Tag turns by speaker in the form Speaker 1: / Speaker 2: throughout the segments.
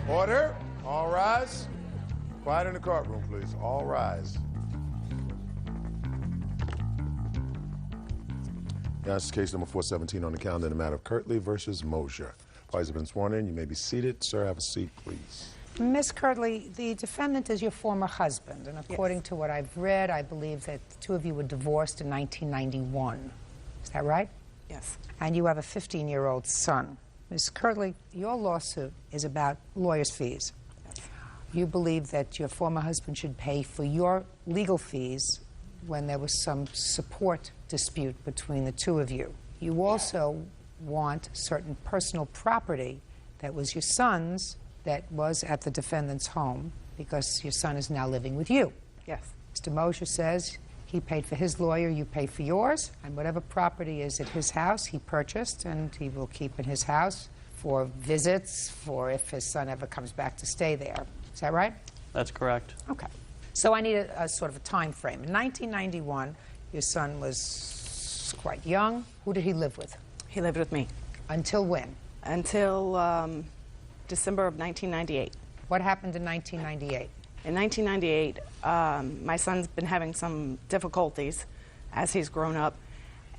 Speaker 1: Order. All rise. Quiet in the courtroom, please. All rise. Now, this is case number 417 on the calendar in the matter of Kirtley versus Mosier. Parties have been sworn in. You may be seated. Sir, have a seat, please.
Speaker 2: Ms. Kirtley, the defendant is your former husband, and according to what I've read, I believe that the two of you were divorced in 1991. Is that right?
Speaker 3: Yes.
Speaker 2: And you have a 15-year-old son. Ms. Kirtley, your lawsuit is about lawyers' fees.
Speaker 3: Yes.
Speaker 2: You believe that your former husband should pay for your legal fees when there was some support dispute between the two of you. You also want certain personal property that was your son's that was at the defendant's home because your son is now living with you.
Speaker 3: Yes.
Speaker 2: Mr. Mosier says he paid for his lawyer, you pay for yours, and whatever property is at his house, he purchased, and he will keep in his house for visits, for if his son ever comes back to stay there. Is that right?
Speaker 4: That's correct.
Speaker 2: Okay. So I need a sort of a time frame. In 1991, your son was quite young. Who did he live with?
Speaker 3: He lived with me.
Speaker 2: Until when?
Speaker 3: Until December of 1998.
Speaker 2: What happened in 1998?
Speaker 3: In 1998, my son's been having some difficulties as he's grown up.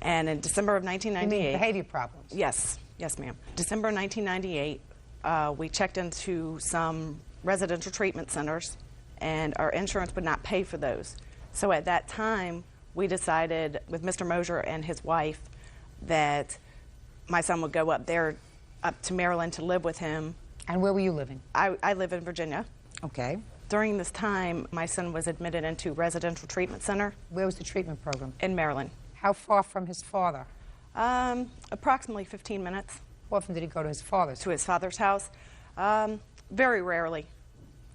Speaker 3: And in December of 1998...
Speaker 2: You mean behavior problems?
Speaker 3: Yes. Yes, ma'am. December 1998, we checked into some residential treatment centers, and our insurance would not pay for those. So at that time, we decided with Mr. Mosier and his wife that my son would go up there, up to Maryland to live with him.
Speaker 2: And where were you living?
Speaker 3: I live in Virginia.
Speaker 2: Okay.
Speaker 3: During this time, my son was admitted into residential treatment center.
Speaker 2: Where was the treatment program?
Speaker 3: In Maryland.
Speaker 2: How far from his father?
Speaker 3: Approximately 15 minutes.
Speaker 2: How often did he go to his father's?
Speaker 3: To his father's house. Very rarely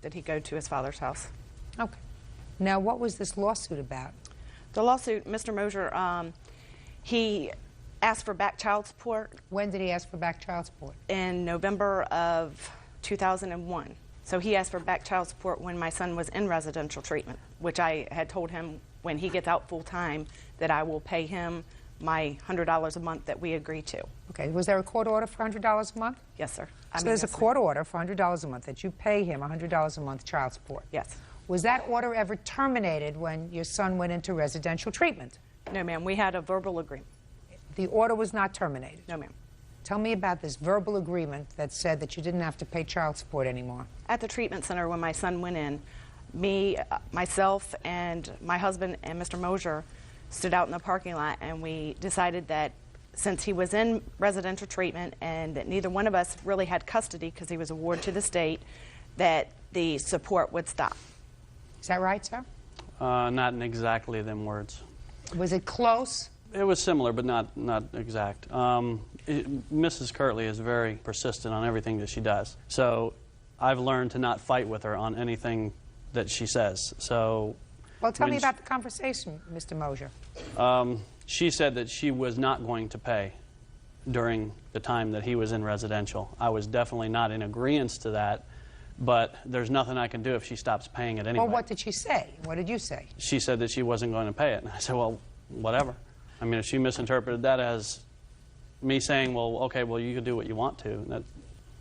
Speaker 3: did he go to his father's house.
Speaker 2: Okay. Now, what was this lawsuit about?
Speaker 3: The lawsuit, Mr. Mosier, he asked for back child support.
Speaker 2: When did he ask for back child support?
Speaker 3: In November of 2001. So he asked for back child support when my son was in residential treatment, which I had told him when he gets out full-time that I will pay him my $100 a month that we agreed to.
Speaker 2: Okay. Was there a court order for $100 a month?
Speaker 3: Yes, sir.
Speaker 2: So there's a court order for $100 a month that you pay him $100 a month child support?
Speaker 3: Yes.
Speaker 2: Was that order ever terminated when your son went into residential treatment?
Speaker 3: No, ma'am. We had a verbal agreement.
Speaker 2: The order was not terminated?
Speaker 3: No, ma'am.
Speaker 2: Tell me about this verbal agreement that said that you didn't have to pay child support anymore.
Speaker 3: At the treatment center when my son went in, me, myself, and my husband and Mr. Mosier stood out in the parking lot, and we decided that since he was in residential treatment and that neither one of us really had custody because he was a ward to the state, that the support would stop.
Speaker 2: Is that right, sir?
Speaker 4: Not in exactly them words.
Speaker 2: Was it close?
Speaker 4: It was similar, but not exact. Mrs. Kirtley is very persistent on everything that she does. So I've learned to not fight with her on anything that she says. So,
Speaker 2: well, tell me about the conversation, Mr. Mosier.
Speaker 4: She said that she was not going to pay during the time that he was in residential. I was definitely not in agreement to that, but there's nothing I can do if she stops paying it anyway.
Speaker 2: Well, what did she say? What did you say?
Speaker 4: She said that she wasn't going to pay it. And I said, well, whatever. I mean, if she misinterpreted that as me saying, well, okay, well, you can do what you want to, that's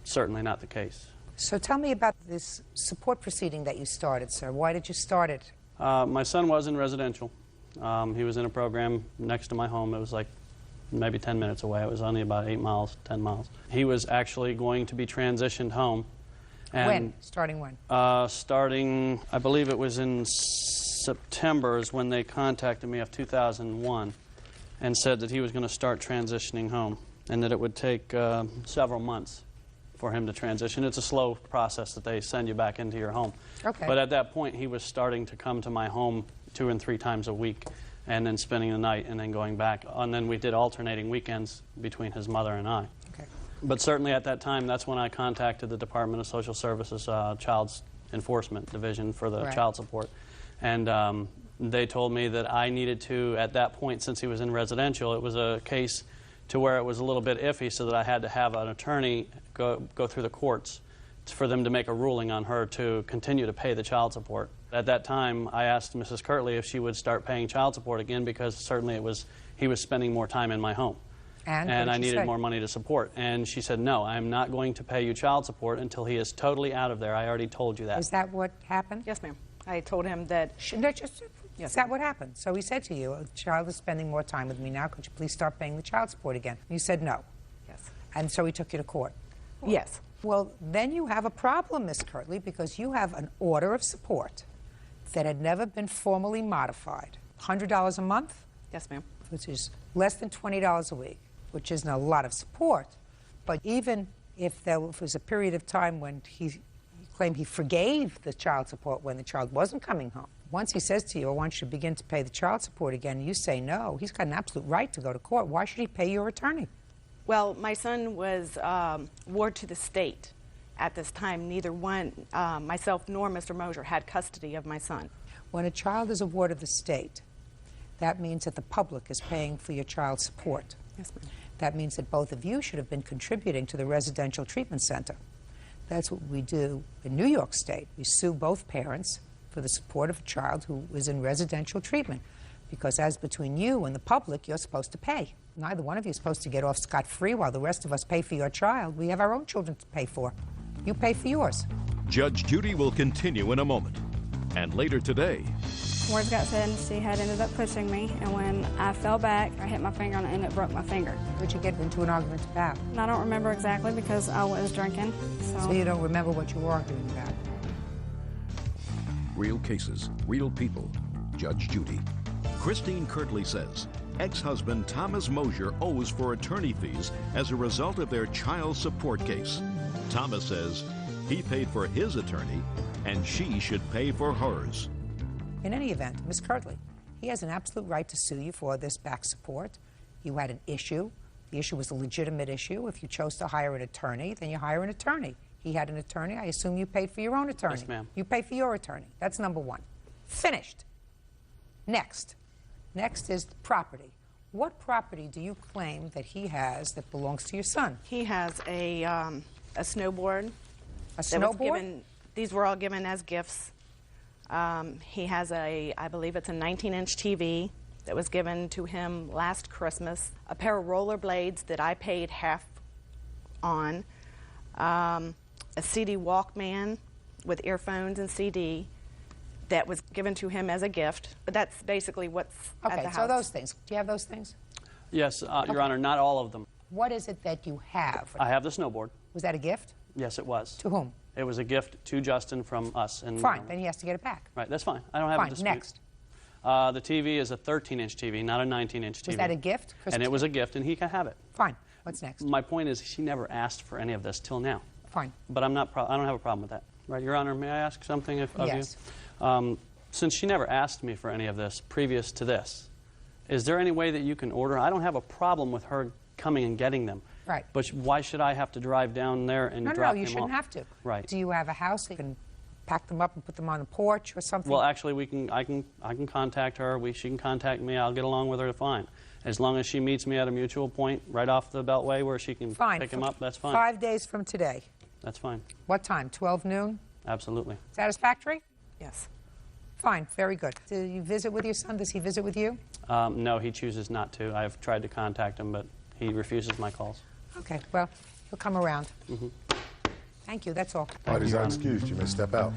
Speaker 4: certainly not the case.
Speaker 2: So tell me about this support proceeding that you started, sir. Why did you start it?
Speaker 4: My son was in residential. He was in a program next to my home. It was like maybe 10 minutes away. It was only about 8 miles, 10 miles. He was actually going to be transitioned home. And
Speaker 2: when? Starting when?
Speaker 4: Starting, I believe it was in September is when they contacted me of 2001 and said that he was going to start transitioning home and that it would take several months for him to transition. It's a slow process that they send you back into your home.
Speaker 2: Okay.
Speaker 4: But at that point, he was starting to come to my home 2 and 3 times a week and then spending the night and then going back. And then we did alternating weekends between his mother and I.
Speaker 2: Okay.
Speaker 4: But certainly at that time, that's when I contacted the Department of Social Services Child Enforcement Division for the child support. And they told me that I needed to, at that point, since he was in residential, it was a case to where it was a little bit iffy, so that I had to have an attorney go through the courts for them to make a ruling on her to continue to pay the child support. At that time, I asked Mrs. Kirtley if she would start paying child support again, because certainly he was spending more time in my home.
Speaker 2: And what
Speaker 4: and
Speaker 2: did
Speaker 4: I
Speaker 2: she
Speaker 4: needed
Speaker 2: say?
Speaker 4: more money to support. And she said, no, I'm not going to pay you child support until he is totally out of there. I already told you that.
Speaker 2: Is that what happened?
Speaker 3: Yes, ma'am. I told him that.
Speaker 2: Is that what happened? So he said to you, a child is spending more time with me now. Could you please start paying the child support again? You said no.
Speaker 3: Yes.
Speaker 2: And so he took you to court.
Speaker 3: Yes.
Speaker 2: Well, then you have a problem, Miss Kirtley, because you have an order of support that had never been formally modified. $100 a month,
Speaker 3: Yes, ma'am.
Speaker 2: which is less than $20 a week, which isn't a lot of support. But even if there was a period of time when he claimed he forgave the child support when the child wasn't coming home, once he says to you, I want you to begin to pay the child support again, you say no, he's got an absolute right to go to court. Why should he pay your attorney?
Speaker 3: Well, my son was ward to the state at this time. Neither one, myself nor Mr. Mosier, had custody of my son.
Speaker 2: When a child is a ward of the state, that means that the public is paying for your child's support.
Speaker 3: Yes, ma'am.
Speaker 2: That means that both of you should have been contributing to the residential treatment center. That's what we do in New York State. We sue both parents for the support of a child who is in residential treatment, because as between you and the public, you're supposed to pay. Neither one of you is supposed to get off scot-free while the rest of us pay for your child. We have our own children to pay for. You pay for yours.
Speaker 5: Judge Judy will continue in a moment. And later today,
Speaker 6: Words got said and she had ended up pushing me, and when I fell back, I hit my finger on it and it broke my finger.
Speaker 2: What'd you get into an argument about?
Speaker 6: And I don't remember exactly because I was drinking.
Speaker 2: So you don't remember what you were arguing about?
Speaker 5: real cases, real people. Judge Judy. Christine Kirtley says ex-husband Thomas Mosier owes for attorney fees as a result of their child support case. Thomas says he paid for his attorney and she should pay for hers.
Speaker 2: In any event, Ms. Kirtley, he has an absolute right to sue you for this back support. You had an issue. The issue was a legitimate issue. If you chose to hire an attorney, then you hire an attorney. He had an attorney. I assume you paid for your own attorney.
Speaker 4: Yes, ma'am.
Speaker 2: You pay for your attorney. That's number one. Finished. Next. Next is property. What property do you claim that he has that belongs to your son?
Speaker 3: He has a snowboard.
Speaker 2: A
Speaker 3: that was
Speaker 2: snowboard?
Speaker 3: given, these were all given as gifts. He has I believe it's a 19-inch TV that was given to him last Christmas. A pair of rollerblades that I paid half on. A CD Walkman with earphones and CD that was given to him as a gift. But that's basically what's at the
Speaker 2: Okay,
Speaker 3: house.
Speaker 2: so those things. Do you have those things?
Speaker 4: Yes, Your Honor, not all of them.
Speaker 2: What is it that you have?
Speaker 4: I have the snowboard.
Speaker 2: Was that a gift?
Speaker 4: Yes, it was.
Speaker 2: To whom?
Speaker 4: It was a gift to Justin from us. And,
Speaker 2: Fine, then he has to get it back.
Speaker 4: Right, that's fine. I don't have a
Speaker 2: Fine,
Speaker 4: dispute.
Speaker 2: next.
Speaker 4: The TV is a 13-inch TV, not a 19-inch TV.
Speaker 2: Was that a gift?
Speaker 4: And it was a gift, and he can have it.
Speaker 2: Fine, what's next?
Speaker 4: My point is, she never asked for any of this till now.
Speaker 2: Fine.
Speaker 4: But I don't have a problem with that. Right, Your Honor, may I ask something of
Speaker 2: Yes.
Speaker 4: you? Since she never asked me for any of this previous to this, is there any way that you can order? I don't have a problem with her coming and getting them.
Speaker 2: Right.
Speaker 4: But why should I have to drive down there and drop them off?
Speaker 2: No, you shouldn't have to.
Speaker 4: Right.
Speaker 2: Do you have a house that you can pack them up and put them on the porch or something?
Speaker 4: Well, actually, I can contact her. She can contact me. I'll get along with her fine. As long as she meets me at a mutual point right off the Beltway where she can
Speaker 2: Fine.
Speaker 4: pick him up, that's fine.
Speaker 2: 5 days from today.
Speaker 4: That's fine.
Speaker 2: What time? 12 noon?
Speaker 4: Absolutely.
Speaker 2: Satisfactory?
Speaker 3: Yes.
Speaker 2: Fine, very good. Do you visit with your son? Does he visit with you?
Speaker 4: No, he chooses not to. I've tried to contact him, but he refuses my calls.
Speaker 2: Okay, well, he'll come around. Thank you, that's all.
Speaker 1: Parties are excused. You may step out.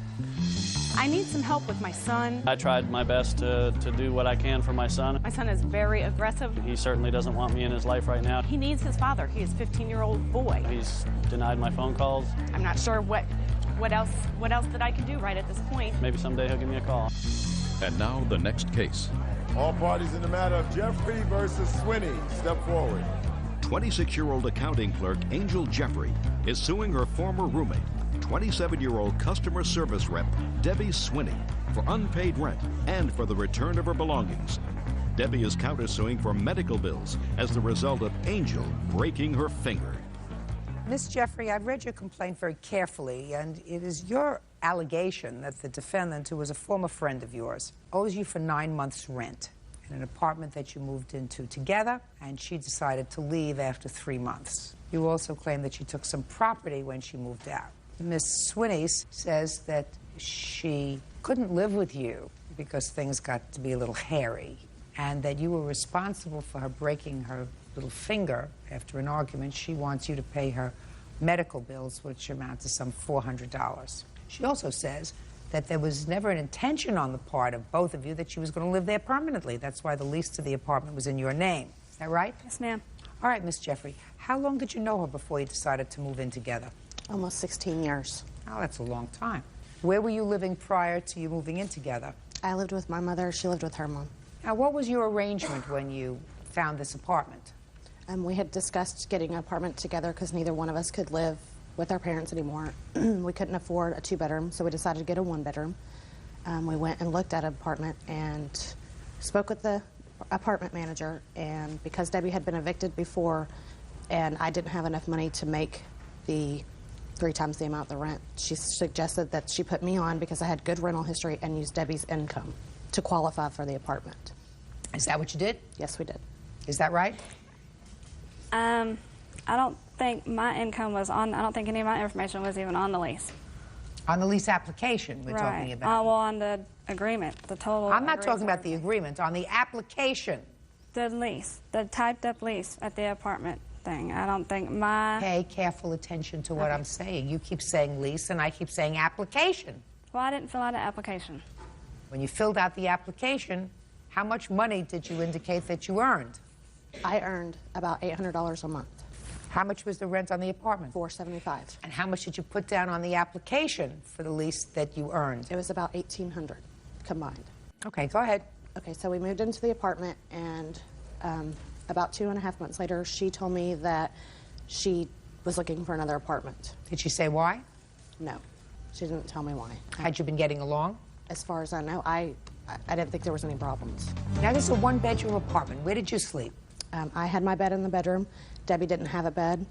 Speaker 3: I need some help with my son.
Speaker 4: I tried my best to do what I can for my son.
Speaker 3: My son is very aggressive.
Speaker 4: He certainly doesn't want me in his life right now.
Speaker 3: He needs his father. He is a 15-year-old boy.
Speaker 4: He's denied my phone calls.
Speaker 3: I'm not sure what else that I can do right at this point.
Speaker 4: Maybe someday he'll give me a call.
Speaker 5: And now the next case.
Speaker 1: All parties in the matter of Jeffrey versus Swinney, step forward.
Speaker 5: 26-year-old accounting clerk Angel Jeffrey is suing her former roommate, 27-year-old customer service rep Debbie Swinney, for unpaid rent and for the return of her belongings. Debbie is countersuing for medical bills as the result of Angel breaking her finger.
Speaker 2: Miss Jeffrey, I've read your complaint very carefully, and it is your allegation that the defendant, who was a former friend of yours, owes you for 9 months' rent in an apartment that you moved into together, and she decided to leave after 3 months. You also claim that she took some property when she moved out. Miss Swinney says that she couldn't live with you because things got to be a little hairy, and that you were responsible for her breaking her little finger after an argument. She wants you to pay her medical bills, which amount to some $400. She also says that there was never an intention on the part of both of you that she was going to live there permanently. That's why the lease to the apartment was in your name. Is that right?
Speaker 6: Yes, ma'am.
Speaker 2: All right, Miss Jeffrey, how long did you know her before you decided to move in together?
Speaker 7: Almost 16 years.
Speaker 2: Oh, that's a long time. Where were you living prior to you moving in together?
Speaker 7: I lived with my mother. She lived with her mom.
Speaker 2: Now, what was your arrangement when you found this apartment?
Speaker 7: We had discussed getting an apartment together because neither one of us could live with our parents anymore. We couldn't afford a 2-bedroom, so we decided to get a 1-bedroom. We went and looked at an apartment and spoke with the apartment manager, and because Debbie had been evicted before and I didn't have enough money to make the 3 times the amount of the rent, she suggested that she put me on because I had good rental history and used Debbie's income to qualify for the apartment.
Speaker 2: Is that what you did?
Speaker 7: Yes, we did.
Speaker 2: Is that right?
Speaker 6: I don't think my income was on, I don't think any of my information was even on the lease.
Speaker 2: On the lease application we're talking about.
Speaker 6: Well, on the agreement, the total.
Speaker 2: I'm not talking about the agreement. On the application.
Speaker 6: The lease, the typed up lease at the apartment thing. I don't think my.
Speaker 2: Pay careful attention to what I'm saying. You keep saying lease and I keep saying application.
Speaker 6: Well, I didn't fill out an application.
Speaker 2: When you filled out the application, how much money did you indicate that you earned?
Speaker 7: I earned about $800 a month.
Speaker 2: How much was the rent on the apartment?
Speaker 7: $475.
Speaker 2: And how much did you put down on the application for the lease that you earned?
Speaker 7: It was about $1,800 combined.
Speaker 2: Okay, go ahead.
Speaker 7: Okay, so we moved into the apartment, and about 2.5 months later, she told me that she was looking for another apartment.
Speaker 2: Did she say why?
Speaker 7: No, she didn't tell me why.
Speaker 2: Had you been getting along?
Speaker 7: As far as I know, I didn't think there was any problems.
Speaker 2: Now, this is a 1-bedroom apartment. Where did you sleep?
Speaker 7: I had my bed in the bedroom. Debbie didn't have a bed.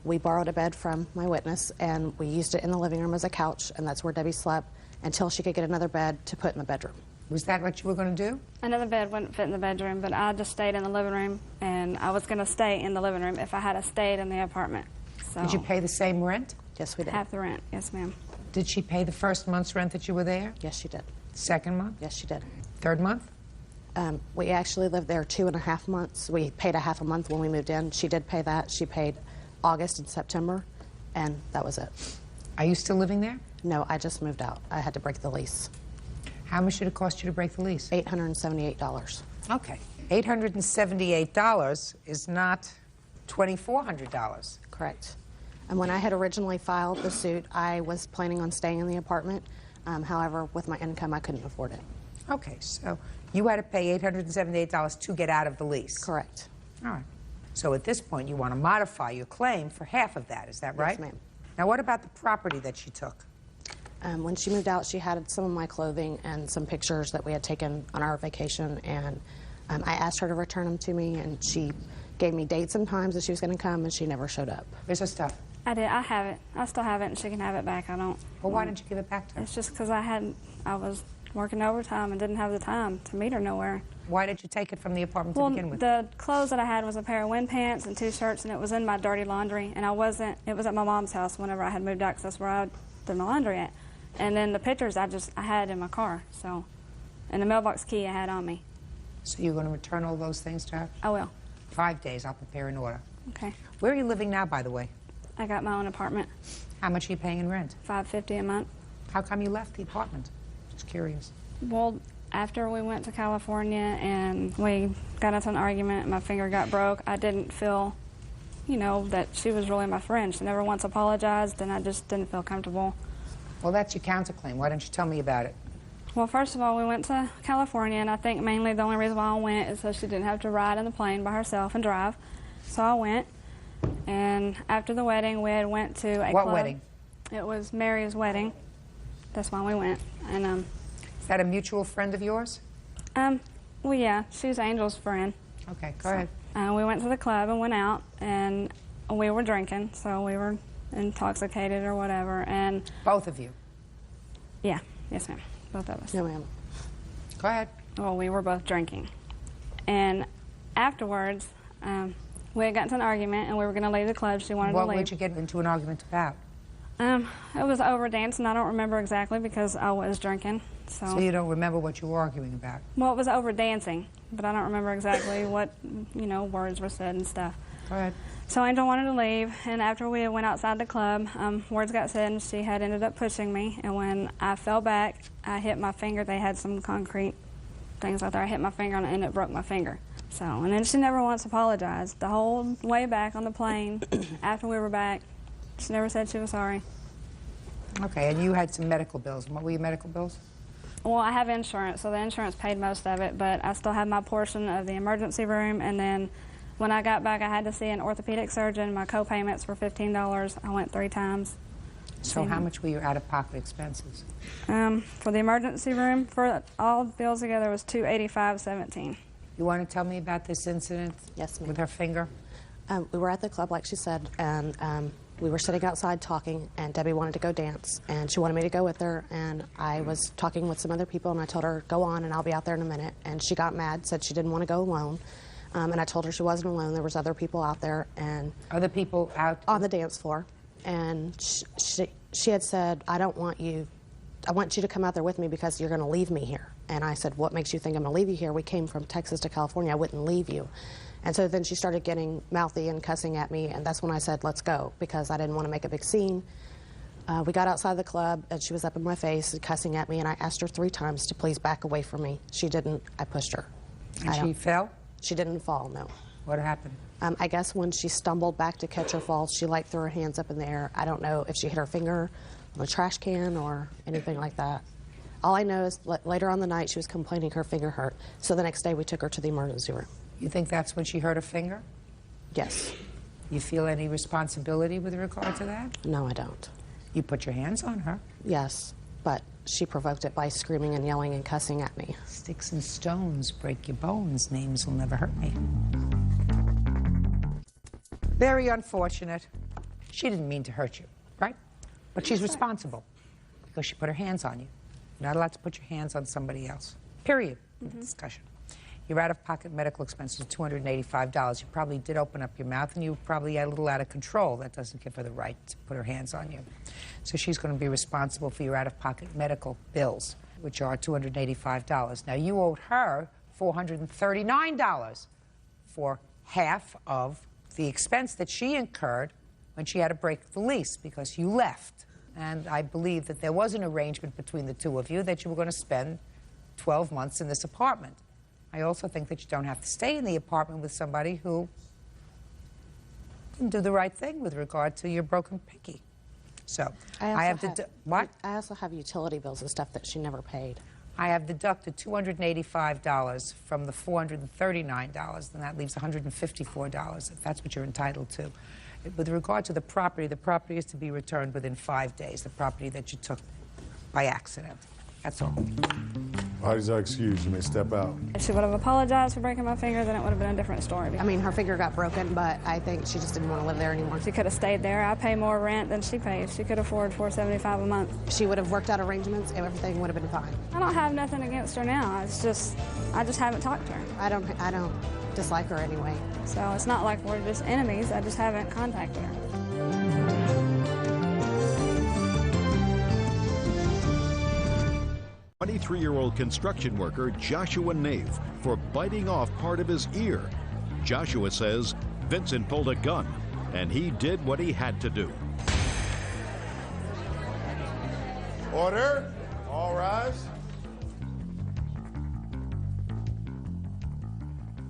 Speaker 7: We borrowed a bed from my witness, and we used it in the living room as a couch, and that's where Debbie slept until she could get another bed to put in the bedroom.
Speaker 2: Was that what you were going to do?
Speaker 6: Another bed wouldn't fit in the bedroom, but I just stayed in the living room, and I was going to stay in the living room if I had stayed in the apartment. So
Speaker 2: Did you pay the same rent?
Speaker 7: Yes, we did.
Speaker 6: half the rent? Yes, ma'am.
Speaker 2: Did she pay the first month's rent that you were there?
Speaker 7: Yes, she did.
Speaker 2: Second month?
Speaker 7: Yes, she did.
Speaker 2: Third month?
Speaker 7: We actually lived there 2.5 months. We paid a half a month when we moved in. She did pay that. She paid August and September, and that was it.
Speaker 2: Are you still living there?
Speaker 7: No, I just moved out. I had to break the lease.
Speaker 2: How much did it cost you to break the lease?
Speaker 7: $878.
Speaker 2: Okay. $878 is not $2,400.
Speaker 7: Correct. And when I had originally filed the suit, I was planning on staying in the apartment. However, with my income, I couldn't afford it.
Speaker 2: Okay, so you had to pay $878 to get out of the lease.
Speaker 7: Correct.
Speaker 2: All right. So at this point, you want to modify your claim for half of that. Is that right?
Speaker 7: Yes, ma'am.
Speaker 2: Now, what about the property that she took?
Speaker 7: When she moved out, she had some of my clothing and some pictures that we had taken on our vacation, and I asked her to return them to me, and she gave me dates and times that she was going to come, and she never showed up.
Speaker 2: Where's her stuff?
Speaker 6: I did. I have it. I still have it, and she can have it back. I don't.
Speaker 2: Well, why didn't you give it back to her?
Speaker 6: It's just because I was working overtime and didn't have the time to meet her nowhere.
Speaker 2: Why did you take it from the apartment to
Speaker 6: Well,
Speaker 2: begin with?
Speaker 6: the clothes that I had was a pair of wind pants and 2 shirts, and it was in my dirty laundry. And it was at my mom's house whenever I had moved out, because that's where I did my laundry at. And then the pictures I had in my car. So, and the mailbox key I had on me.
Speaker 2: So you're going to return all those things to her?
Speaker 6: I will.
Speaker 2: 5 days. I'll prepare an order.
Speaker 6: Okay.
Speaker 2: Where are you living now, by the way?
Speaker 6: I got my own apartment.
Speaker 2: How much are you paying in rent?
Speaker 6: $550 a month.
Speaker 2: How come you left the apartment? Just curious.
Speaker 6: Well, after we went to California and we got into an argument and my finger got broke, I didn't feel, that she was really my friend. She never once apologized, and I just didn't feel comfortable.
Speaker 2: Well, that's your counterclaim. Why don't you tell me about it?
Speaker 6: Well, first of all, we went to California, and I think mainly the only reason why I went is so she didn't have to ride in the plane by herself and drive. So I went, and after the wedding, we had went to a
Speaker 2: What
Speaker 6: club.
Speaker 2: wedding?
Speaker 6: It was Mary's wedding. That's why we went. And
Speaker 2: Is that a mutual friend of yours?
Speaker 6: well, yeah, she's Angel's friend.
Speaker 2: Okay, go ahead.
Speaker 6: We went to the club and went out, and we were drinking, so we were intoxicated or whatever. And
Speaker 2: Both of you.
Speaker 6: yeah, yes, ma'am, both of us.
Speaker 7: No, ma'am.
Speaker 2: Go ahead.
Speaker 6: Well, we were both drinking. And afterwards, we had gotten into an argument, and we were going to leave the club. She wanted
Speaker 2: What
Speaker 6: to leave.
Speaker 2: would you get into an argument about?
Speaker 6: It was over dancing. I don't remember exactly because I was drinking.
Speaker 2: So you don't remember what you were arguing about?
Speaker 6: Well, it was over dancing, but I don't remember exactly what, words were said and stuff.
Speaker 2: Go ahead.
Speaker 6: So Angel wanted to leave, and after we went outside the club, words got said, and she had ended up pushing me. And when I fell back, I hit my finger. They had some concrete things out there. I hit my finger, and it broke my finger. So, and then she never once apologized. The whole way back on the plane, after we were back, she never said she was sorry.
Speaker 2: Okay, and you had some medical bills. What were your medical bills?
Speaker 6: Well, I have insurance, so the insurance paid most of it, but I still have my portion of the emergency room, and then when I got back, I had to see an orthopedic surgeon. My co-payments were $15. I went 3 times.
Speaker 2: So how much were your out-of-pocket expenses?
Speaker 6: For the emergency room, for all bills together, was $285.17.
Speaker 2: You want to tell me about this incident?
Speaker 7: Yes, ma'am.
Speaker 2: With her finger?
Speaker 7: We were at the club, like she said, and we were sitting outside talking, and Debbie wanted to go dance, and she wanted me to go with her, and I was talking with some other people, and I told her, go on, and I'll be out there in a minute. And she got mad, said she didn't want to go alone. And I told her she wasn't alone. There was other people out there, and
Speaker 2: other people out
Speaker 7: on the dance floor. And she had said, I want you to come out there with me because you're going to leave me here. And I said, what makes you think I'm going to leave you here? We came from Texas to California. I wouldn't leave you. And so then she started getting mouthy and cussing at me, and that's when I said, let's go, because I didn't want to make a big scene. We got outside the club, and she was up in my face and cussing at me, and I asked her 3 times to please back away from me. She didn't. I pushed her.
Speaker 2: And she fell?
Speaker 7: She didn't fall, no.
Speaker 2: What happened?
Speaker 7: I guess when she stumbled back to catch her fall, she threw her hands up in the air. I don't know if she hit her finger on a trash can or anything like that. All I know is later on the night she was complaining her finger hurt. So the next day we took her to the emergency room.
Speaker 2: You think that's when she hurt her finger?
Speaker 7: Yes.
Speaker 2: You feel any responsibility with regard to that?
Speaker 7: No, I don't.
Speaker 2: You put your hands on her.
Speaker 7: Yes, but she provoked it by screaming and yelling and cussing at me.
Speaker 2: Sticks and stones break your bones. Names will never hurt me. Very unfortunate. She didn't mean to hurt you, right? But she's responsible because she put her hands on you. You're not allowed to put your hands on somebody else. Period. Discussion. Your out-of-pocket medical expenses are $285. You probably did open up your mouth, and you probably a little out of control. That doesn't give her the right to put her hands on you. So she's going to be responsible for your out-of-pocket medical bills, which are $285. Now, you owed her $439 for half of the expense that she incurred when she had to break the lease because you left. And I believe that there was an arrangement between the two of you that you were going to spend 12 months in this apartment. I also think that you don't have to stay in the apartment with somebody who didn't do the right thing with regard to your broken pinky. So I have what?
Speaker 7: I also have utility bills and stuff that she never paid.
Speaker 2: I have deducted $285 from the $439, and that leaves $154 if that's what you're entitled to. With regard to the property is to be returned within 5 days, the property that you took by accident. That's all.
Speaker 1: Parties are excused. You may step out.
Speaker 6: If she would have apologized for breaking my finger, then it would have been a different story.
Speaker 7: I mean, her finger got broken, but I think she just didn't want to live there anymore.
Speaker 6: She could have stayed there. I pay more rent than she pays. She could afford $475 a month.
Speaker 7: She would have worked out arrangements, and everything would have been fine.
Speaker 6: I don't have nothing against her now. It's just, I just haven't talked to her.
Speaker 7: I don't dislike her anyway.
Speaker 6: So it's not like we're just enemies. I just haven't contacted her.
Speaker 5: 23-year-old construction worker Joshua Nave for biting off part of his ear. Joshua says Vincent pulled a gun, and he did what he had to do.
Speaker 1: Order. All rise.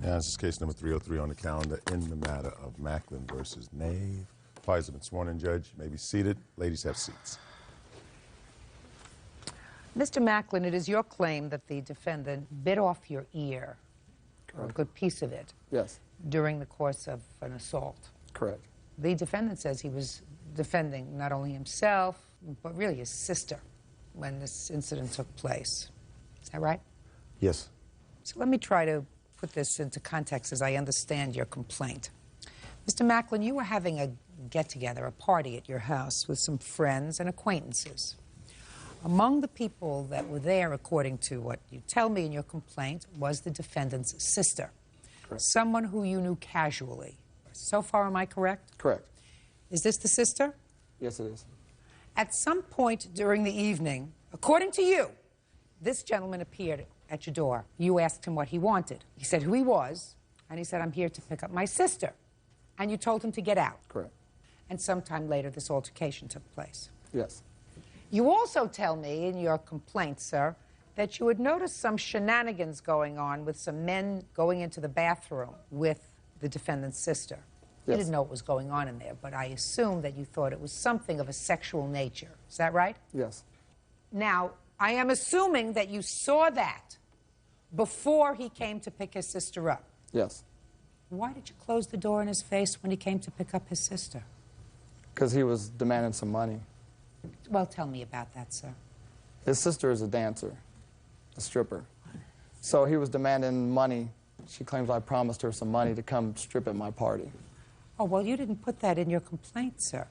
Speaker 1: Now, this is case number 303 on the calendar in the matter of Macklin versus Nave. Parties have been sworn in, Judge. You may be seated. Ladies, have seats.
Speaker 2: Mr. Macklin, it is your claim that the defendant bit off your ear, or a good piece of it,
Speaker 8: yes,
Speaker 2: during the course of an assault.
Speaker 8: Correct.
Speaker 2: The defendant says he was defending not only himself, but really his sister when this incident took place. Is that right?
Speaker 8: Yes.
Speaker 2: So let me try to put this into context as I understand your complaint. Mr. Macklin, you were having a get-together, a party at your house with some friends and acquaintances. Among the people that were there, according to what you tell me in your complaint, was the defendant's sister.
Speaker 8: Correct.
Speaker 2: Someone who you knew casually. So far, am I correct?
Speaker 8: Correct.
Speaker 2: Is this the sister?
Speaker 8: Yes, it is.
Speaker 2: At some point during the evening, according to you, this gentleman appeared at your door. You asked him what he wanted. He said who he was, and he said, I'm here to pick up my sister. And you told him to get out.
Speaker 8: Correct.
Speaker 2: And sometime later, this altercation took place.
Speaker 8: Yes.
Speaker 2: You also tell me in your complaint, sir, that you had noticed some shenanigans going on with some men going into the bathroom with the defendant's sister. You
Speaker 8: Yes.
Speaker 2: didn't know what was going on in there, but I assume that you thought it was something of a sexual nature. Is that right?
Speaker 8: Yes.
Speaker 2: Now, I am assuming that you saw that before he came to pick his sister up.
Speaker 8: Yes.
Speaker 2: Why did you close the door in his face when he came to pick up his sister?
Speaker 8: Because he was demanding some money.
Speaker 2: Well, tell me about that, sir.
Speaker 8: His sister is a dancer, a stripper. So he was demanding money. She claims I promised her some money to come strip at my party.
Speaker 2: Oh, well, you didn't put that in your complaint, sir.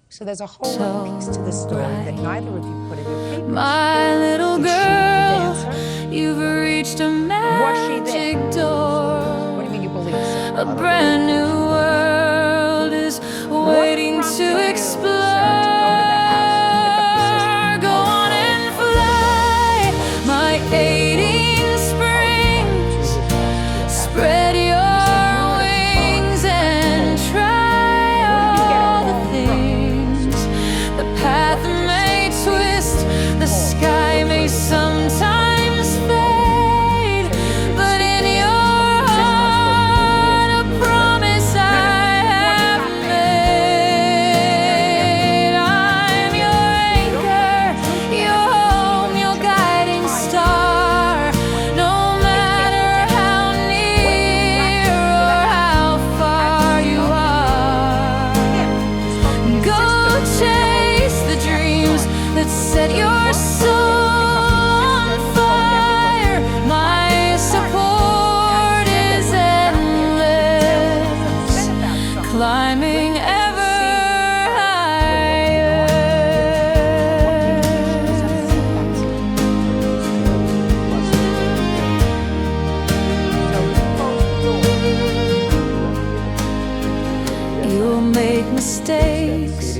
Speaker 2: So there's a whole other piece to this story that neither of you put in your papers.
Speaker 9: My little
Speaker 2: Is she the
Speaker 9: girl,
Speaker 2: dancer?
Speaker 9: you've reached a
Speaker 2: Was she
Speaker 9: magic
Speaker 2: there?
Speaker 9: door.
Speaker 2: What do you mean you believe, sir?
Speaker 9: A brand new world is waiting
Speaker 2: prompted
Speaker 9: to
Speaker 2: you,
Speaker 9: explore.
Speaker 2: sir, to go to the house and pick up your sister?
Speaker 9: Go on and fly, my 18 springs. Spread your wings and try all the things. The path may twist, the sky may sometimes fade, but in your heart a promise I have made. I'm your anchor, your home, your guiding star. No matter how near or how far you are, go chase the dreams that set your soul on fire. My support is endless, climbing ever higher. You'll make mistakes,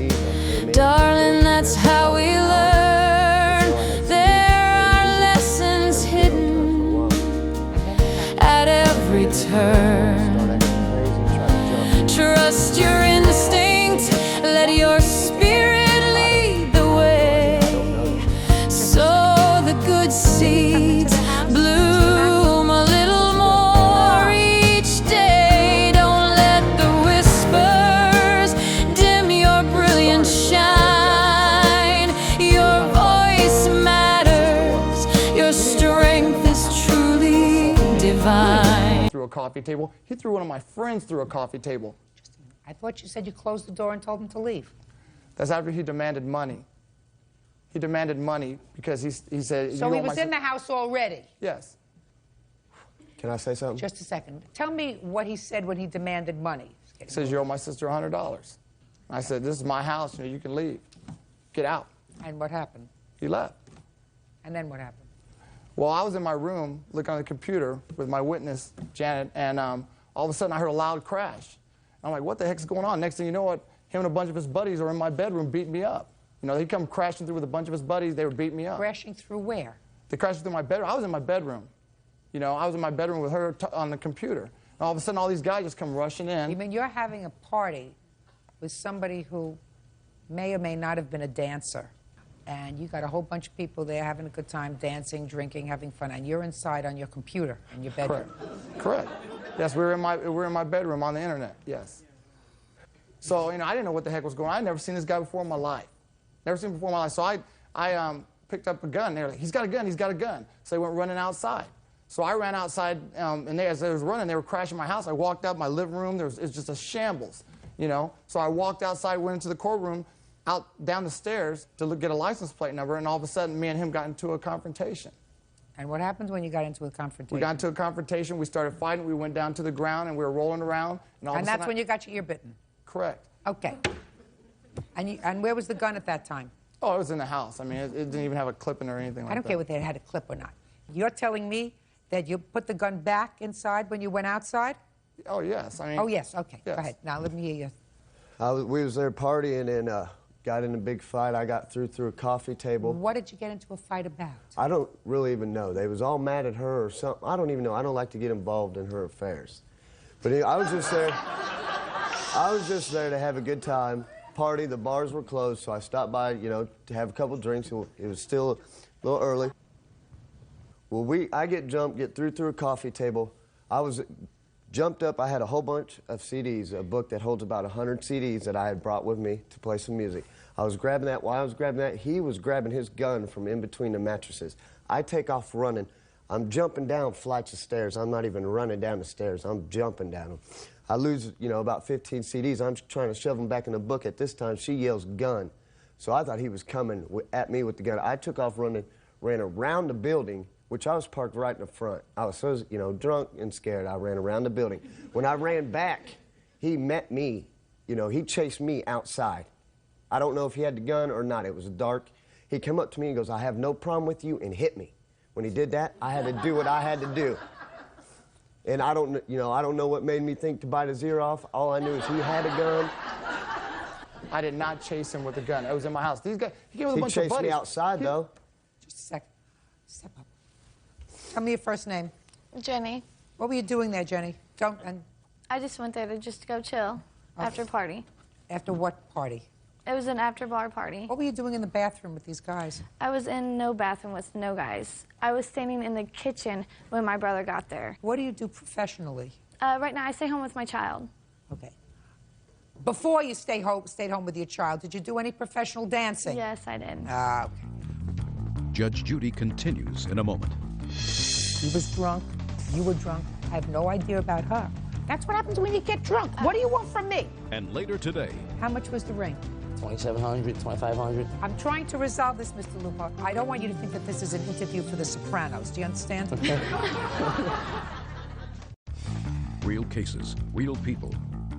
Speaker 9: darling, that's how we learn. There are lessons hidden at every turn. Trust your instinct, let your spirit lead the way. Sow the good seeds, bloom a little more each day. Don't let the whispers dim your brilliant shine. Your voice matters, your strength is truly divine.
Speaker 8: Through a coffee table. He threw one of my friends through a coffee table.
Speaker 2: I thought you said you closed the door and told him to leave.
Speaker 8: That's after he demanded money. He demanded money because he said...
Speaker 2: So
Speaker 8: "You
Speaker 2: he
Speaker 8: want
Speaker 2: was
Speaker 8: my
Speaker 2: in the house already.
Speaker 8: Yes.
Speaker 1: Can I say something?
Speaker 2: Just a second. Tell me what he said when he demanded money.
Speaker 8: He says, you owe my sister $100. I said, this is my house, you can leave. Get out.
Speaker 2: And what happened?
Speaker 8: He left.
Speaker 2: And then what happened?
Speaker 8: Well, I was in my room looking on the computer with my witness, Janet, and all of a sudden I heard a loud crash. I'm like, what the heck's going on? Next thing you know, him and a bunch of his buddies are in my bedroom beating me up. You know, he'd come crashing through with a bunch of his buddies. They were beating me up.
Speaker 2: Crashing through where?
Speaker 8: They crashed through my bedroom. I was in my bedroom. You know, I was in my bedroom with her on the computer. And all of a sudden, all these guys just come rushing in.
Speaker 2: You mean you're having a party with somebody who may or may not have been a dancer, and you got a whole bunch of people there having a good time, dancing, drinking, having fun, and you're inside on your computer in your bedroom.
Speaker 8: Correct. Yes, we were in my bedroom on the internet. Yes. So, you know, I didn't know what the heck was going on. I'd never seen this guy before in my life. Never seen him before in my life. So I picked up a gun. They were like, he's got a gun, he's got a gun. So they went running outside. So I ran outside, and as they was running, they were crashing my house. I walked out my living room. It was just a shambles, you know. So I walked outside, went into the courtroom, down the stairs to get a license plate number, and all of a sudden, me and him got into a confrontation.
Speaker 2: And what happened when you got into a confrontation?
Speaker 8: We got into a confrontation. We started fighting. We went down to the ground, and we were rolling around.
Speaker 2: And that's when you got your ear bitten?
Speaker 8: Correct.
Speaker 2: Okay. And where was the gun at that time?
Speaker 8: Oh, it was in the house. I mean, it didn't even have a clip in or anything like that.
Speaker 2: I don't care whether it had a clip or not. You're telling me that you put the gun back inside when you went outside?
Speaker 8: Oh, yes. I mean,
Speaker 2: oh, yes. Okay.
Speaker 8: Yes.
Speaker 2: Go ahead. Now, let me hear you.
Speaker 10: We was there partying, and got in a big fight. I got through a coffee table.
Speaker 2: What did you get into a fight about?
Speaker 10: I don't really even know. They was all mad at her or something. I don't even know. I don't like to get involved in her affairs. But I was just there. I was just there to have a good time, party. The bars were closed, so I stopped by, you know, to have a couple drinks. It was still a little early. Well, I get through a coffee table. I was jumped up. I had a whole bunch of CDs, a book that holds about 100 CDs that I had brought with me to play some music. I was grabbing that. While I was grabbing that, he was grabbing his gun from in between the mattresses. I take off running. I'm jumping down flights of stairs. I'm not even running down the stairs. I'm jumping down them. I lose, you know, about 15 CDs. I'm trying to shove them back in the book. At this time, she yells, "Gun." So I thought he was coming at me with the gun. I took off running, ran around the building, which I was parked right in the front. I was so, you know, drunk and scared. I ran around the building. When I ran back, he met me. You know, he chased me outside. I don't know if he had the gun or not. It was dark. He came up to me and goes, "I have no problem with you," and hit me. When he did that, I had to do what I had to do. And I don't know what made me think to bite his ear off. All I knew is he had a gun.
Speaker 8: I did not chase him with a gun. It was in my house. These guys, he came with a bunch of buddies.
Speaker 10: He chased me outside, though.
Speaker 2: Just a second. Step up. Tell me your first name.
Speaker 11: Jenny.
Speaker 2: What were you doing there, Jenny?
Speaker 11: I just went there to just go chill after a party.
Speaker 2: After what party?
Speaker 11: It was an after-bar party.
Speaker 2: What were you doing in the bathroom with these guys?
Speaker 11: I was in no bathroom with no guys. I was standing in the kitchen when my brother got there.
Speaker 2: What do you do professionally?
Speaker 11: Right now, I stay home with my child.
Speaker 2: Okay. Before you stayed home with your child, did you do any professional dancing?
Speaker 11: Yes, I did.
Speaker 2: Okay.
Speaker 5: Judge Judy continues in a moment.
Speaker 2: He was drunk. You were drunk. I have no idea about her. That's what happens when you get drunk. What do you want from me?
Speaker 5: And later today.
Speaker 2: How much was the ring?
Speaker 12: $2,700, $2,500.
Speaker 2: I'm trying to resolve this, Mr. Lupo. I don't want you to think that this is an interview for The Sopranos. Do you understand? Okay.
Speaker 5: Real cases, real people.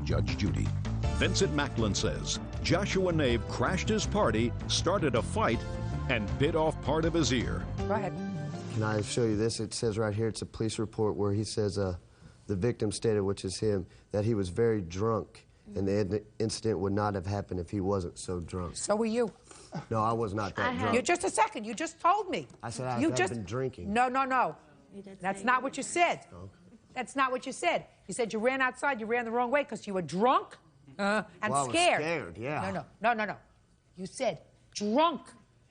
Speaker 5: Judge Judy. Vincent Macklin says Joshua Nave crashed his party, started a fight, and bit off part of his ear.
Speaker 2: Go ahead.
Speaker 10: Can I show you this? It says right here, it's a police report where he says the victim stated, which is him, that he was very drunk. And the incident would not have happened if he wasn't so drunk.
Speaker 2: So were you.
Speaker 10: No, I was not that drunk.
Speaker 2: You just a second. You just told me.
Speaker 10: I said I have been drinking.
Speaker 2: No. That's not what you said.
Speaker 10: Okay.
Speaker 2: That's not what you said. You said you ran outside. You ran the wrong way because you were drunk and
Speaker 10: well, I was
Speaker 2: scared.
Speaker 10: Scared, yeah.
Speaker 2: No. You said drunk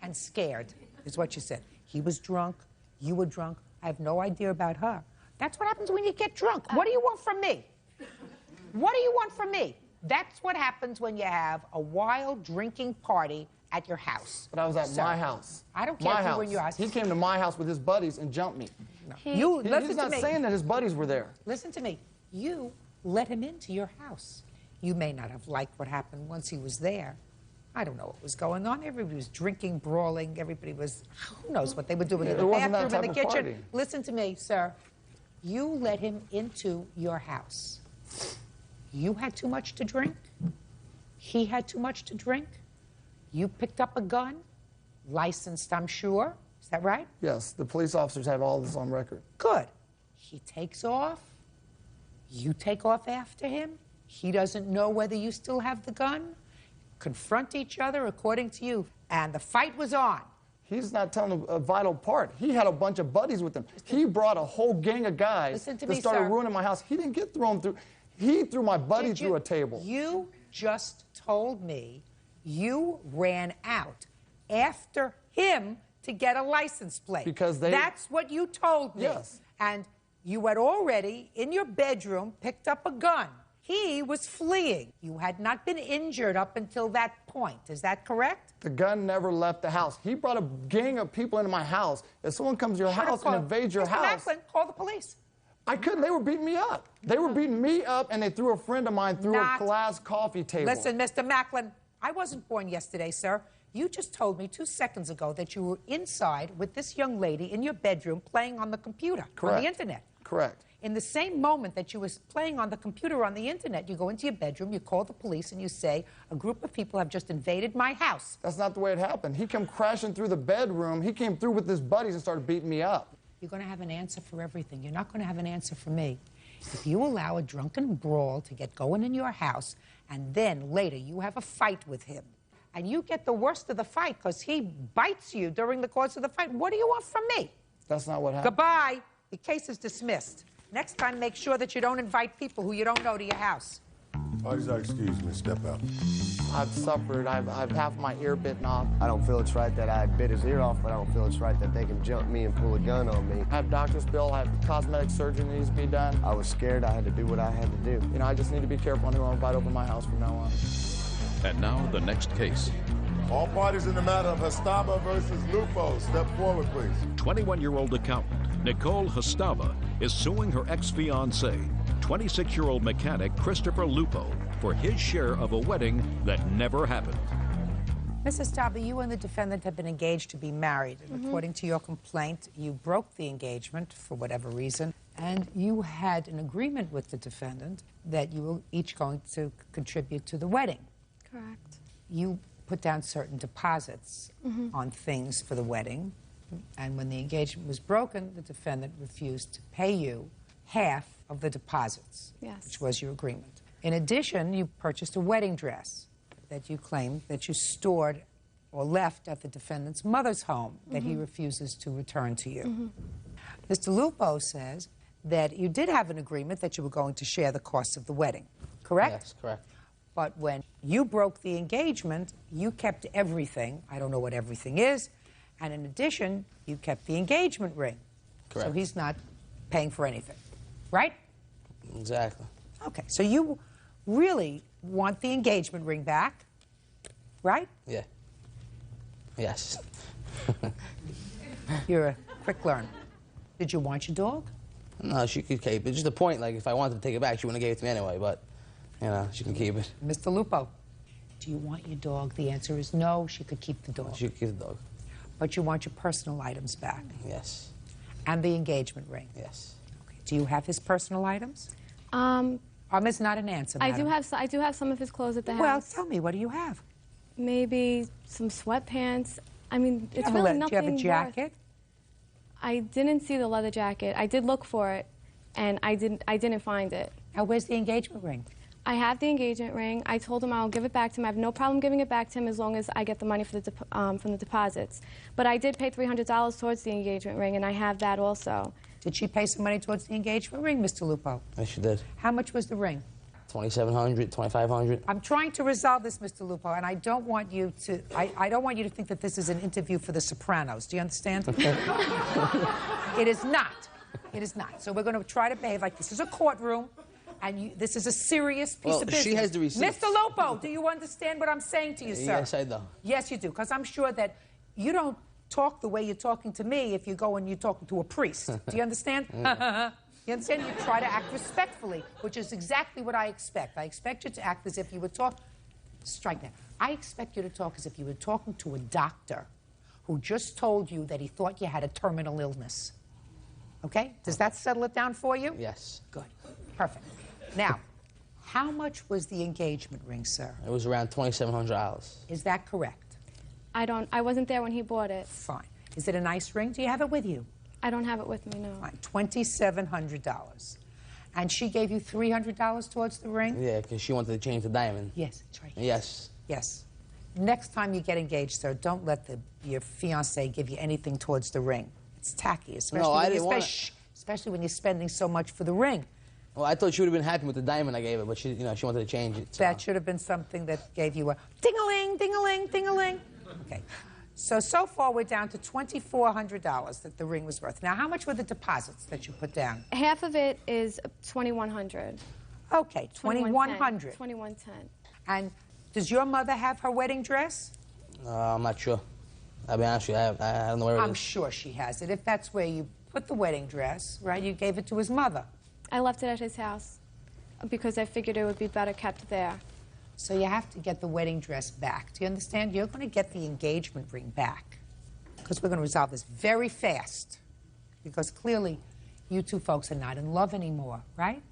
Speaker 2: and scared is what you said. He was drunk. You were drunk. I have no idea about her. That's what happens when you get drunk. What do you want from me? What do you want from me? That's what happens when you have a wild drinking party at your house.
Speaker 8: But I was at my house.
Speaker 2: I don't care if you were in your house.
Speaker 8: He came to my house with his buddies and jumped me.
Speaker 2: No.
Speaker 8: He's not saying that his buddies were there.
Speaker 2: Listen to me. You let him into your house. You may not have liked what happened once he was there. I don't know what was going on. Everybody was drinking, brawling. Everybody was, who knows what they were doing in the bathroom, in the kitchen.
Speaker 8: Party.
Speaker 2: Listen to me, sir. You let him into your house. You had too much to drink. He had too much to drink. You picked up a gun, licensed, I'm sure. Is that right?
Speaker 8: Yes, the police officers have all this on record.
Speaker 2: Good. He takes off. You take off after him. He doesn't know whether you still have the gun. Confront each other according to you. And the fight was on.
Speaker 8: He's not telling a vital part. He had a bunch of buddies with him. He brought a whole gang of guys that started ruining my house. He didn't get thrown through. He threw my buddy through a table.
Speaker 2: You just told me you ran out after him to get a license plate.
Speaker 8: Because
Speaker 2: That's what you told me.
Speaker 8: Yes.
Speaker 2: And you had already, in your bedroom, picked up a gun. He was fleeing. You had not been injured up until that point. Is that correct?
Speaker 8: The gun never left the house. He brought a gang of people into my house. If someone comes to your house and invades your house...
Speaker 2: Macklin, call the police.
Speaker 8: I couldn't. They were beating me up. They were beating me up, and they threw a friend of mine through a glass coffee table.
Speaker 2: Listen, Mr. Macklin, I wasn't born yesterday, sir. You just told me 2 seconds ago that you were inside with this young lady in your bedroom playing on the computer, on the internet.
Speaker 8: Correct.
Speaker 2: In the same moment that you was playing on the computer on the internet, you go into your bedroom, you call the police, and you say, a group of people have just invaded my house.
Speaker 8: That's not the way it happened. He came crashing through the bedroom. He came through with his buddies and started beating me up.
Speaker 2: You're going to have an answer for everything. You're not going to have an answer for me. If you allow a drunken brawl to get going in your house, and then later you have a fight with him, and you get the worst of the fight because he bites you during the course of the fight, what do you want from me?
Speaker 8: That's not what happened.
Speaker 2: Goodbye. The case is dismissed. Next time, make sure that you don't invite people who you don't know to your house.
Speaker 1: Parties are excused, miss. Step out.
Speaker 8: I've suffered. I've half my ear bitten off.
Speaker 10: I don't feel it's right that I bit his ear off, but I don't feel it's right that they can jump me and pull a gun on me.
Speaker 8: I have doctor's bill. I have cosmetic surgery that needs to be done.
Speaker 10: I was scared. I had to do what I had to do.
Speaker 8: You know, I just need to be careful on who I invite over my house from now on.
Speaker 5: And now the next case.
Speaker 1: All parties in the matter of Hustava versus Lupo, step forward, please.
Speaker 5: 21-year-old accountant Nicole Hustava is suing her ex-fiancé, 26-year-old mechanic Christopher Lupo, for his share of a wedding that never happened.
Speaker 2: Mrs. Stava, you and the defendant have been engaged to be married. And according to your complaint, you broke the engagement for whatever reason, and you had an agreement with the defendant that you were each going to contribute to the wedding.
Speaker 6: Correct.
Speaker 2: You put down certain deposits on things for the wedding, and when the engagement was broken, the defendant refused to pay you half of the deposits, which was your agreement. In addition, you purchased a wedding dress that you claimed that you stored or left at the defendant's mother's home that he refuses to return to you. Mr. Lupo says that you did have an agreement that you were going to share the costs of the wedding, correct?
Speaker 12: Yes, correct.
Speaker 2: But when you broke the engagement, you kept everything. I don't know what everything is. And in addition, you kept the engagement ring.
Speaker 12: Correct.
Speaker 2: So he's not paying for anything, right?
Speaker 12: Exactly.
Speaker 2: Okay, so you really want the engagement ring back, right?
Speaker 12: Yeah. Yes.
Speaker 2: You're a quick learner. Did you want your dog?
Speaker 12: No, she could keep it. Just the point, like, if I wanted to take it back, she wouldn't have gave it to me anyway, but, you know, she can keep it.
Speaker 2: Mr. Lupo, do you want your dog? The answer is no, she could keep the dog.
Speaker 12: She could keep the dog.
Speaker 2: But you want your personal items back?
Speaker 12: Yes.
Speaker 2: And the engagement ring?
Speaker 12: Yes.
Speaker 2: Okay. Do you have his personal items? Is not an answer,
Speaker 6: I
Speaker 2: madam.
Speaker 6: do have some of his clothes at the house.
Speaker 2: Well, tell me, what do you have?
Speaker 6: Maybe some sweatpants. I mean, it's
Speaker 2: Do you
Speaker 6: really nothing.
Speaker 2: have a jacket?
Speaker 6: I didn't see the leather jacket. I did look for it, and I didn't find it.
Speaker 2: Now, where's the engagement ring?
Speaker 6: I have the engagement ring. I told him I'll give it back to him. I have no problem giving it back to him as long as I get the money for the from the deposits. But I did pay $300 towards the engagement ring, and I have that also.
Speaker 2: Did she pay some money towards the engagement ring, Mr. Lupo?
Speaker 12: Yes, she did.
Speaker 2: How much was the ring?
Speaker 12: $2,700, $2,500.
Speaker 2: I'm trying to resolve this, Mr. Lupo, and I don't want you to. I don't want you to think that this is an interview for The Sopranos. Do you understand? It is not. It is not. So we're going to try to behave like this is a courtroom, and this is a serious piece of business.
Speaker 12: She has the receipts.
Speaker 2: Mr. Lupo, do you understand what I'm saying to you, sir?
Speaker 12: Yes, I do.
Speaker 2: Yes, you do, because I'm sure that you don't talk the way you're talking to me if you go and you're talking to a priest. Do you understand? You understand? You try to act respectfully, which is exactly what I expect. I expect you to act as if you would talk. Strike that. I expect you to talk as if you were talking to a doctor who just told you that he thought you had a terminal illness. Okay? Does that settle it down for you?
Speaker 12: Yes.
Speaker 2: Good. Perfect. Now, how much was the engagement ring, sir?
Speaker 12: It was around $2,700.
Speaker 2: Is that correct?
Speaker 6: I wasn't there when he bought it.
Speaker 2: Fine. Is it a nice ring? Do you have it with you?
Speaker 6: I don't have it with me, no.
Speaker 2: Fine. $2,700. And she gave you $300 towards the ring?
Speaker 12: Yeah, because she wanted to change the diamond.
Speaker 2: Yes, that's right.
Speaker 12: Yes.
Speaker 2: Yes. Next time you get engaged, sir, don't let your fiancé give you anything towards the ring. It's tacky, especially when you're spending so much for the ring.
Speaker 12: Well, I thought she would have been happy with the diamond I gave her, but she wanted to change it. So.
Speaker 2: That should have been something that gave you a ding-a-ling, ding-a-ling, ding-a-ling. Okay. So far we're down to $2,400 that the ring was worth. Now, how much were the deposits that you put down?
Speaker 6: Half of it is $2,100.
Speaker 2: Okay, $2,100.
Speaker 6: $2,110.
Speaker 2: And does your mother have her wedding dress?
Speaker 12: I'm not sure. I'll be honest with you, I don't know where it is.
Speaker 2: I'm sure she has it. If that's where you put the wedding dress, right, you gave it to his mother.
Speaker 6: I left it at his house because I figured it would be better kept there.
Speaker 2: So you have to get the wedding dress back. Do you understand? You're going to get the engagement ring back because we're going to resolve this very fast because clearly you two folks are not in love anymore, right?